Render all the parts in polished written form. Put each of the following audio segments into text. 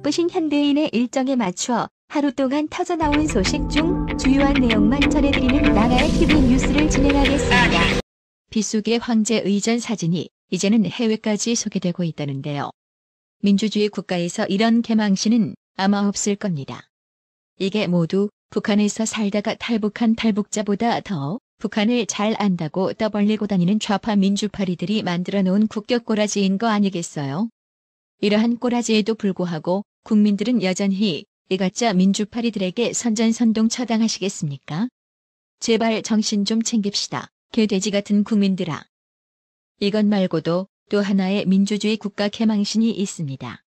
바쁘신 현대인의 일정에 맞추어 하루 동안 터져나온 소식 중 주요한 내용만 전해드리는 나라의 TV 뉴스를 진행하겠습니다. 빗속의 황제 의전 사진이 이제는 해외까지 소개되고 있다는데요. 민주주의 국가에서 이런 개망신은 아마 없을 겁니다. 이게 모두 북한에서 살다가 탈북한 탈북자보다 더 북한을 잘 안다고 떠벌리고 다니는 좌파 민주파리들이 만들어 놓은 국격 꼬라지인 거 아니겠어요? 이러한 꼬라지에도 불구하고 국민들은 여전히 이 가짜 민주파리들에게 선전선동 처당하시겠습니까? 제발 정신 좀 챙깁시다. 개돼지 같은 국민들아. 이것 말고도 또 하나의 민주주의 국가 개망신이 있습니다.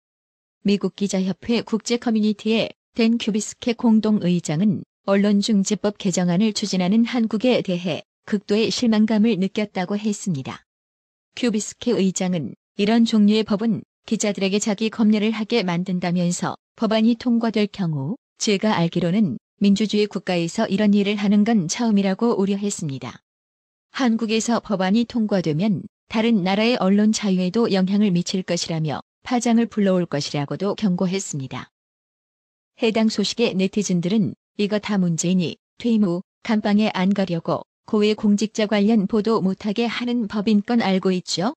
미국 기자협회 국제 커뮤니티의 댄 큐비스케 공동의장은 언론중재법 개정안을 추진하는 한국에 대해 극도의 실망감을 느꼈다고 했습니다. 큐비스케 의장은 이런 종류의 법은 기자들에게 자기 검열을 하게 만든다면서 법안이 통과될 경우 제가 알기로는 민주주의 국가에서 이런 일을 하는 건 처음이라고 우려했습니다. 한국에서 법안이 통과되면 다른 나라의 언론 자유에도 영향을 미칠 것이라며 파장을 불러올 것이라고도 경고했습니다. 해당 소식에 네티즌들은 이거 다 문제이니 퇴임 후 감방에 안 가려고 고위 공직자 관련 보도 못하게 하는 법인 건 알고 있죠?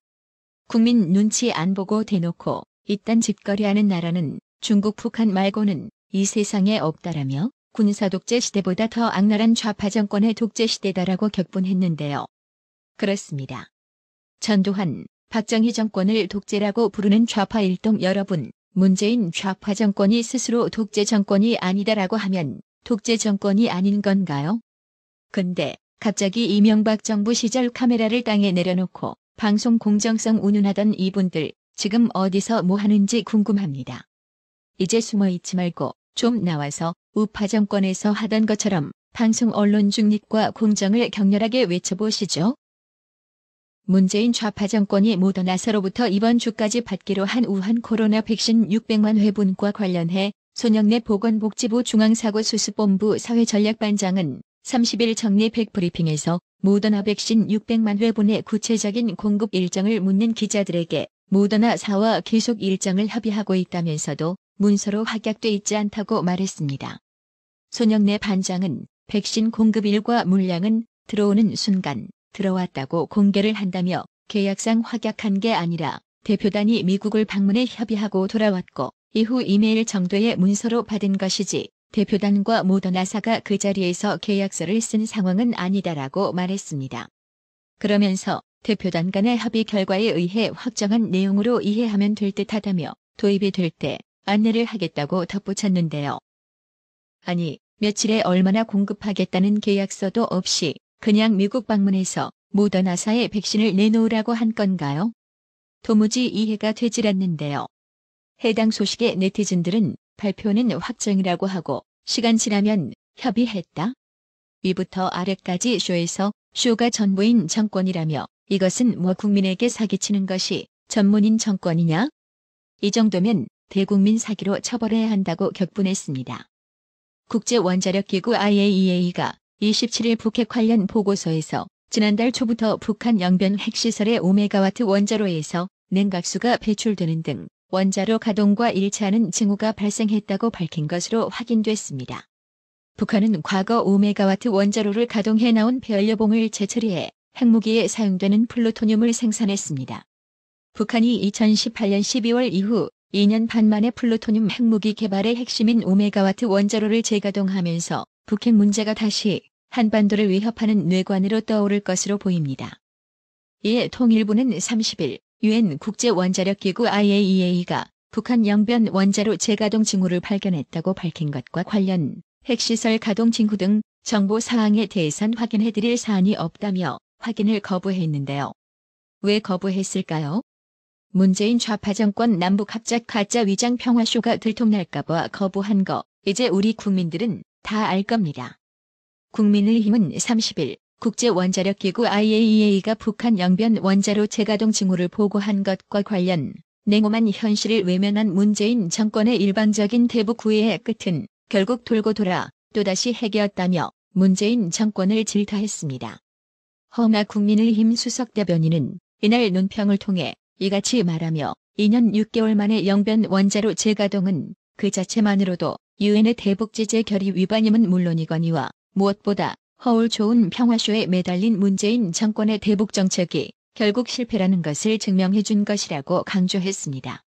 국민 눈치 안 보고 대놓고 이딴 짓거리하는 나라는 중국 북한 말고는 이 세상에 없다라며 군사독재 시대보다 더 악랄한 좌파 정권의 독재 시대다라고 격분했는데요. 그렇습니다. 전두환, 박정희 정권을 독재라고 부르는 좌파 일동 여러분, 문재인 좌파 정권이 스스로 독재 정권이 아니다라고 하면 독재 정권이 아닌 건가요? 근데 갑자기 이명박 정부 시절 카메라를 땅에 내려놓고 방송 공정성 운운하던 이분들 지금 어디서 뭐 하는지 궁금합니다. 이제 숨어있지 말고 좀 나와서 우파 정권에서 하던 것처럼 방송 언론 중립과 공정을 격렬하게 외쳐보시죠. 문재인 좌파 정권이 모더나사로부터 이번 주까지 받기로 한 우한 코로나 백신 600만 회분과 관련해 손영래 보건복지부 중앙사고수습본부 사회전략반장은 30일 정례 백브리핑에서 모더나 백신 600만 회분의 구체적인 공급 일정을 묻는 기자들에게 모더나사와 계속 일정을 협의하고 있다면서도 문서로 확약돼 있지 않다고 말했습니다. 손영래 반장은 백신 공급일과 물량은 들어오는 순간 들어왔다고 공개를 한다며 계약상 확약한 게 아니라 대표단이 미국을 방문해 협의하고 돌아왔고 이후 이메일 정도의 문서로 받은 것이지 대표단과 모더나사가 그 자리에서 계약서를 쓴 상황은 아니다라고 말했습니다. 그러면서 대표단 간의 협의 결과에 의해 확정한 내용으로 이해하면 될 듯하다며 도입이 될 때 안내를 하겠다고 덧붙였는데요. 아니, 며칠에 얼마나 공급하겠다는 계약서도 없이 그냥 미국 방문해서 모더나사에 백신을 내놓으라고 한 건가요? 도무지 이해가 되질 않는데요. 해당 소식에 네티즌들은 발표는 확정이라고 하고 시간 지나면 협의했다? 위부터 아래까지 쇼에서 쇼가 전부인 정권이라며 이것은 뭐 국민에게 사기치는 것이 전문인 정권이냐? 이 정도면 대국민 사기로 처벌해야 한다고 격분했습니다. 국제원자력기구 IAEA가 27일 북핵 관련 보고서에서 지난달 초부터 북한 영변 핵시설의 5메가와트 원자로에서 냉각수가 배출되는 등 원자로 가동과 일치하는 징후가 발생했다고 밝힌 것으로 확인됐습니다. 북한은 과거 5메가와트 원자로를 가동해 나온 폐연료봉을 재처리해 핵무기에 사용되는 플루토늄을 생산했습니다. 북한이 2018년 12월 이후 2년 반 만에 플루토늄 핵무기 개발의 핵심인 5메가와트 원자로를 재가동하면서 북핵 문제가 다시 한반도를 위협하는 뇌관으로 떠오를 것으로 보입니다. 이에 통일부는 30일 유엔 국제원자력기구 IAEA가 북한 영변 원자로 재가동 징후를 발견했다고 밝힌 것과 관련 핵시설 가동 징후 등 정보 사항에 대해선 확인해드릴 사안이 없다며 확인을 거부했는데요. 왜 거부했을까요? 문재인 좌파 정권 남북 합작 가짜 위장 평화쇼가 들통날까봐 거부한 거 이제 우리 국민들은 다 알 겁니다. 국민의힘은 30일 국제원자력기구 IAEA가 북한 영변 원자로 재가동 징후를 보고한 것과 관련 냉혹한 현실을 외면한 문재인 정권의 일방적인 대북 우회의 끝은 결국 돌고 돌아 또다시 핵이었다며 문재인 정권을 질타했습니다. 허나 국민의힘 수석대변인은 이날 논평을 통해 이같이 말하며 2년 6개월 만에 영변 원자로 재가동은 그 자체만으로도 유엔의 대북제재 결의 위반임은 물론이거니와 무엇보다 허울 좋은 평화쇼에 매달린 문재인 정권의 대북 정책이 결국 실패라는 것을 증명해 준 것이라고 강조했습니다.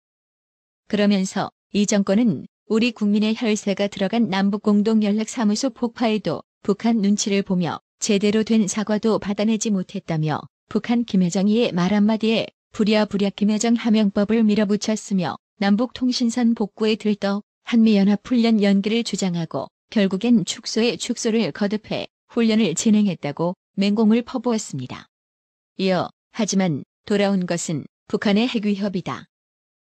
그러면서 이 정권은 우리 국민의 혈세가 들어간 남북공동연락사무소 폭파에도 북한 눈치를 보며 제대로 된 사과도 받아내지 못했다며 북한 김여정이의 말 한마디에 부랴부랴 김여정 하명법을 밀어붙였으며 남북통신선 복구에 들떠 한미연합훈련 연기를 주장하고 결국엔 축소에 축소를 거듭해 훈련을 진행했다고 맹공을 퍼부었습니다. 이어 하지만 돌아온 것은 북한의 핵위협이다.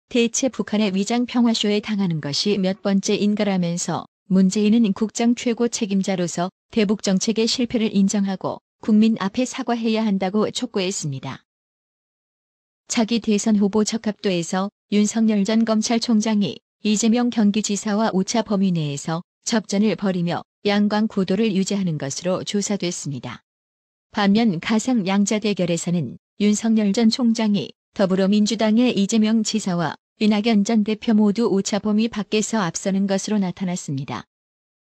대체 북한의 위장평화쇼에 당하는 것이 몇 번째인가라면서 문재인은 국정 최고 책임자로서 대북 정책의 실패를 인정하고 국민 앞에 사과해야 한다고 촉구했습니다. 차기 대선 후보 적합도에서 윤석열 전 검찰총장이 이재명 경기지사와 5차 범위 내에서 접전을 벌이며 양강 구도를 유지하는 것으로 조사됐습니다. 반면 가상 양자 대결에서는 윤석열 전 총장이 더불어민주당의 이재명 지사와 이낙연 전 대표 모두 5차 범위 밖에서 앞서는 것으로 나타났습니다.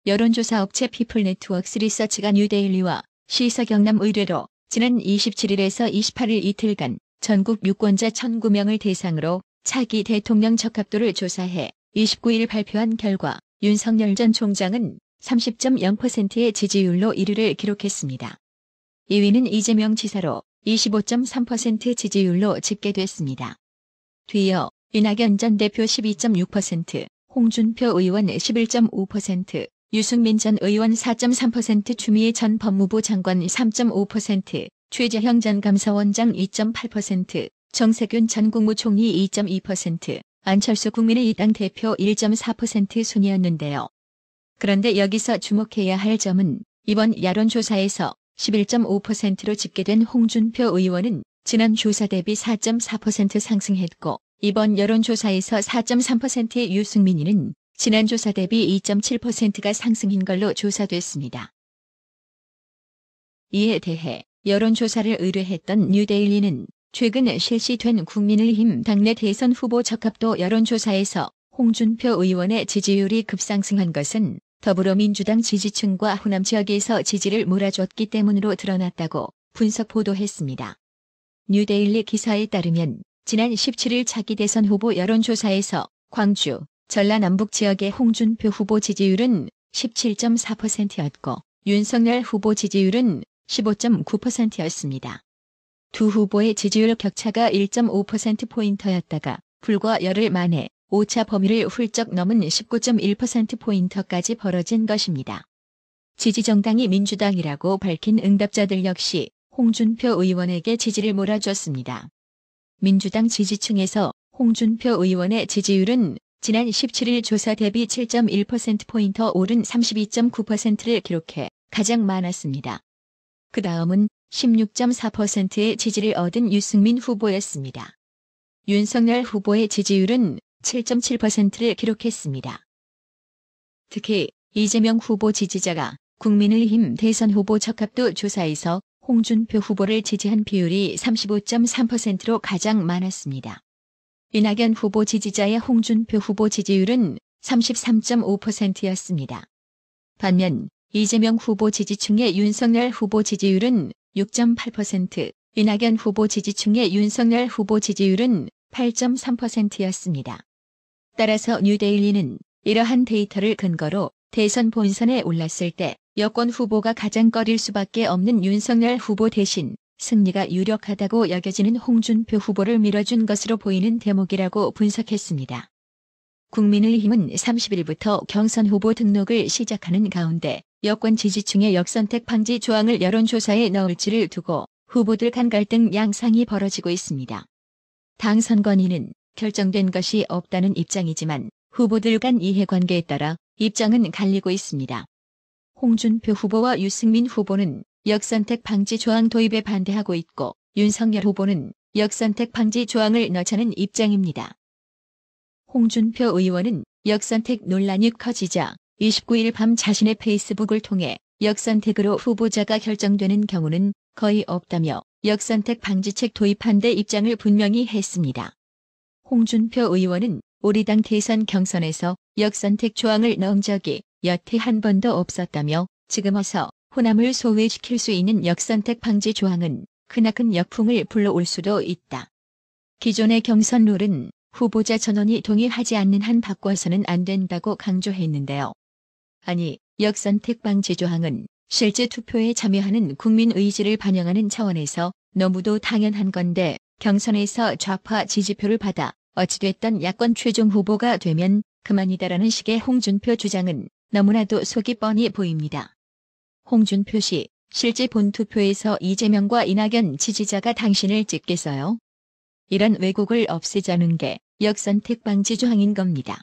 여론조사 업체 피플네트워크스 리서치가 뉴데일리와 시사경남 의뢰로 지난 27일에서 28일 이틀간 전국 유권자 1,009명을 대상으로 차기 대통령 적합도를 조사해 29일 발표한 결과 윤석열 전 총장은 30.0%의 지지율로 1위를 기록했습니다. 2위는 이재명 지사로 25.3% 지지율로 집계됐습니다. 뒤이어 이낙연 전 대표 12.6%, 홍준표 의원 11.5%, 유승민 전 의원 4.3%, 추미애 전 법무부 장관 3.5%, 최재형 전 감사원장 2.8%, 정세균 전 국무총리 2.2%, 안철수 국민의당 대표 1.4% 순이었는데요. 그런데 여기서 주목해야 할 점은 이번 여론조사에서 11.5%로 집계된 홍준표 의원은 지난 조사 대비 4.4% 상승했고 이번 여론조사에서 4.3%의 유승민이는 지난 조사 대비 2.7%가 상승한 걸로 조사됐습니다. 이에 대해 여론조사를 의뢰했던 뉴데일리는 최근 실시된 국민의힘 당내 대선 후보 적합도 여론조사에서 홍준표 의원의 지지율이 급상승한 것은 더불어민주당 지지층과 호남 지역에서 지지를 몰아줬기 때문으로 드러났다고 분석 보도했습니다. 뉴데일리 기사에 따르면 지난 17일 차기 대선 후보 여론조사에서 광주, 전라남북 지역의 홍준표 후보 지지율은 17.4%였고 윤석열 후보 지지율은 15.9%였습니다. 두 후보의 지지율 격차가 1.5%포인트였다가 불과 열흘 만에 5차 범위를 훌쩍 넘은 19.1%포인트까지 벌어진 것입니다. 지지정당이 민주당이라고 밝힌 응답자들 역시 홍준표 의원에게 지지를 몰아줬습니다. 민주당 지지층에서 홍준표 의원의 지지율은 지난 17일 조사 대비 7.1%포인트 오른 32.9%를 기록해 가장 많았습니다. 그 다음은 16.4%의 지지를 얻은 유승민 후보였습니다. 윤석열 후보의 지지율은 7.7%를 기록했습니다. 특히 이재명 후보 지지자가 국민의힘 대선 후보 적합도 조사에서 홍준표 후보를 지지한 비율이 35.3%로 가장 많았습니다. 이낙연 후보 지지자의 홍준표 후보 지지율은 33.5%였습니다. 반면 이재명 후보 지지층의 윤석열 후보 지지율은 6.8%, 이낙연 후보 지지층의 윤석열 후보 지지율은 8.3%였습니다. 따라서 뉴데일리는 이러한 데이터를 근거로 대선 본선에 올랐을 때 여권 후보가 가장 꺼릴 수밖에 없는 윤석열 후보 대신 승리가 유력하다고 여겨지는 홍준표 후보를 밀어준 것으로 보이는 대목이라고 분석했습니다. 국민의힘은 30일부터 경선 후보 등록을 시작하는 가운데 여권 지지층의 역선택 방지 조항을 여론조사에 넣을지를 두고 후보들 간 갈등 양상이 벌어지고 있습니다. 당 선관위는 결정된 것이 없다는 입장이지만 후보들 간 이해관계에 따라 입장은 갈리고 있습니다. 홍준표 후보와 유승민 후보는 역선택 방지 조항 도입에 반대하고 있고 윤석열 후보는 역선택 방지 조항을 넣자는 입장입니다. 홍준표 의원은 역선택 논란이 커지자 29일 밤 자신의 페이스북을 통해 역선택으로 후보자가 결정되는 경우는 거의 없다며 역선택 방지책 도입한 데 입장을 분명히 했습니다. 홍준표 의원은 우리 당 대선 경선에서 역선택 조항을 넣은 적이 여태 한 번도 없었다며 지금 와서 호남을 소외시킬 수 있는 역선택 방지 조항은 크나큰 역풍을 불러올 수도 있다. 기존의 경선 룰은 후보자 전원이 동의하지 않는 한 바꿔서는 안 된다고 강조했는데요. 아니, 역선택 방지 조항은 실제 투표에 참여하는 국민 의지를 반영하는 차원에서 너무도 당연한 건데 경선에서 좌파 지지표를 받아 어찌됐든 야권 최종 후보가 되면 그만이다라는 식의 홍준표 주장은 너무나도 속이 뻔히 보입니다. 홍준표 씨, 실제 본투표에서 이재명과 이낙연 지지자가 당신을 찍겠어요? 이런 왜곡을 없애자는 게 역선택 방지 조항인 겁니다.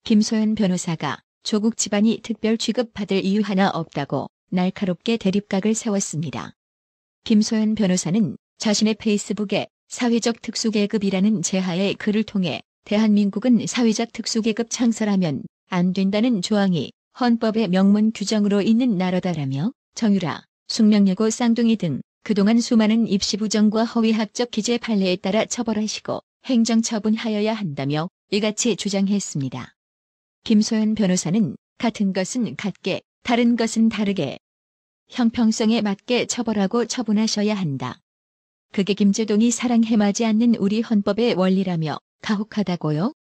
김소연 변호사가 조국 집안이 특별 취급받을 이유 하나 없다고 날카롭게 대립각을 세웠습니다. 김소연 변호사는 자신의 페이스북에 사회적 특수계급이라는 제하의 글을 통해 대한민국은 사회적 특수계급 창설하면 안 된다는 조항이 헌법의 명문 규정으로 있는 나라다라며 정유라, 숙명여고 쌍둥이 등 그동안 수많은 입시 부정과 허위학적 기재 판례에 따라 처벌하시고 행정처분하여야 한다며 이같이 주장했습니다. 김소연 변호사는 같은 것은 같게, 다른 것은 다르게 형평성에 맞게 처벌하고 처분하셔야 한다. 그게 김제동이 사랑해마지 않는 우리 헌법의 원리라며 가혹하다고요?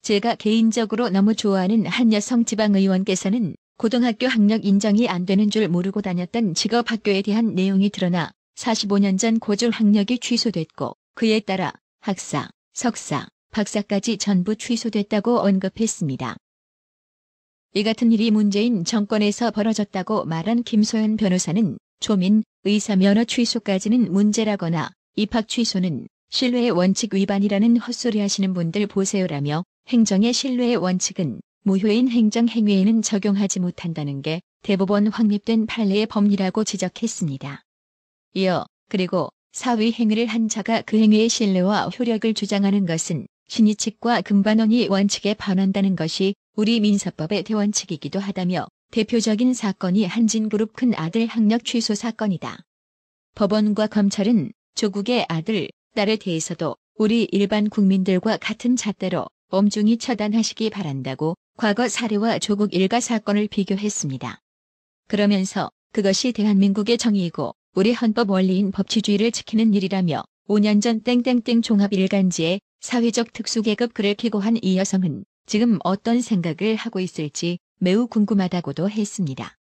제가 개인적으로 너무 좋아하는 한 여성 지방의원께서는 고등학교 학력 인정이 안 되는 줄 모르고 다녔던 직업학교에 대한 내용이 드러나 45년 전 고졸 학력이 취소됐고 그에 따라 학사, 석사, 박사까지 전부 취소됐다고 언급했습니다. 이 같은 일이 문재인 정권에서 벌어졌다고 말한 김소연 변호사는 초민, 의사 면허 취소까지는 문제라거나 입학 취소는 신뢰의 원칙 위반이라는 헛소리 하시는 분들 보세요라며 행정의 신뢰의 원칙은 무효인 행정행위에는 적용하지 못한다는 게 대법원 확립된 판례의 법리라고 지적했습니다. 이어 그리고 사위 행위를 한 자가 그 행위의 신뢰와 효력을 주장하는 것은 신의칙과 금반원이 원칙에 반한다는 것이 우리 민사법의 대원칙이기도 하다며 대표적인 사건이 한진그룹 큰 아들 학력 취소 사건이다. 법원과 검찰은 조국의 아들, 딸에 대해서도 우리 일반 국민들과 같은 잣대로 엄중히 처단하시기 바란다고 과거 사례와 조국 일가 사건을 비교했습니다. 그러면서 그것이 대한민국의 정의이고 우리 헌법 원리인 법치주의를 지키는 일이라며 5년 전 땡땡땡 종합일간지에 사회적 특수계급 글을 키고 한 이 여성은 지금 어떤 생각을 하고 있을지 매우 궁금하다고도 했습니다.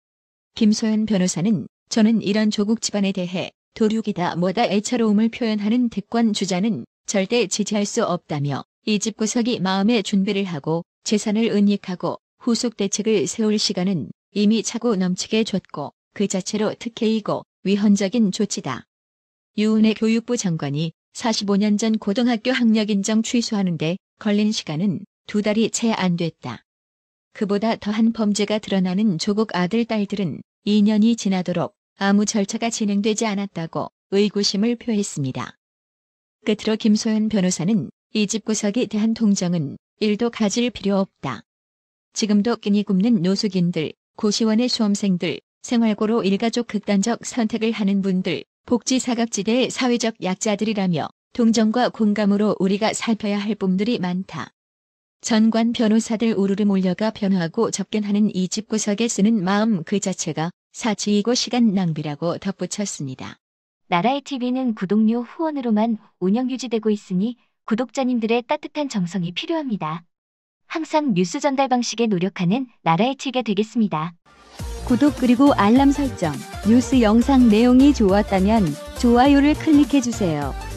김소연 변호사는 저는 이런 조국 집안에 대해 도륙이다 뭐다 애처로움을 표현하는 대권 주자는 절대 지지할 수 없다며 이 집구석이 마음의 준비를 하고 재산을 은닉하고 후속 대책을 세울 시간은 이미 차고 넘치게 줬고 그 자체로 특혜이고 위헌적인 조치다. 유은혜 교육부 장관이 45년 전 고등학교 학력 인정 취소하는데 걸린 시간은 2달이 채 안 됐다. 그보다 더한 범죄가 드러나는 조국 아들 딸들은 2년이 지나도록 아무 절차가 진행되지 않았다고 의구심을 표했습니다. 끝으로 김소연 변호사는 이 집구석에 대한 동정은 1도 가질 필요 없다. 지금도 끼니 굽는 노숙인들, 고시원의 수험생들, 생활고로 일가족 극단적 선택을 하는 분들, 복지 사각지대의 사회적 약자들이라며 동정과 공감으로 우리가 살펴야 할 분들이 많다. 전관 변호사들 우르르 몰려가 변호하고 접견하는 이 집구석에 쓰는 마음 그 자체가 사치이고 시간 낭비라고 덧붙였습니다. 나라의 TV는 구독료 후원으로만 운영 유지되고 있으니 구독자님들의 따뜻한 정성이 필요합니다. 항상 뉴스 전달 방식에 노력하는 나라의 TV가 되겠습니다. 구독 그리고 알람 설정, 뉴스 영상 내용이 좋았다면 좋아요를 클릭해주세요.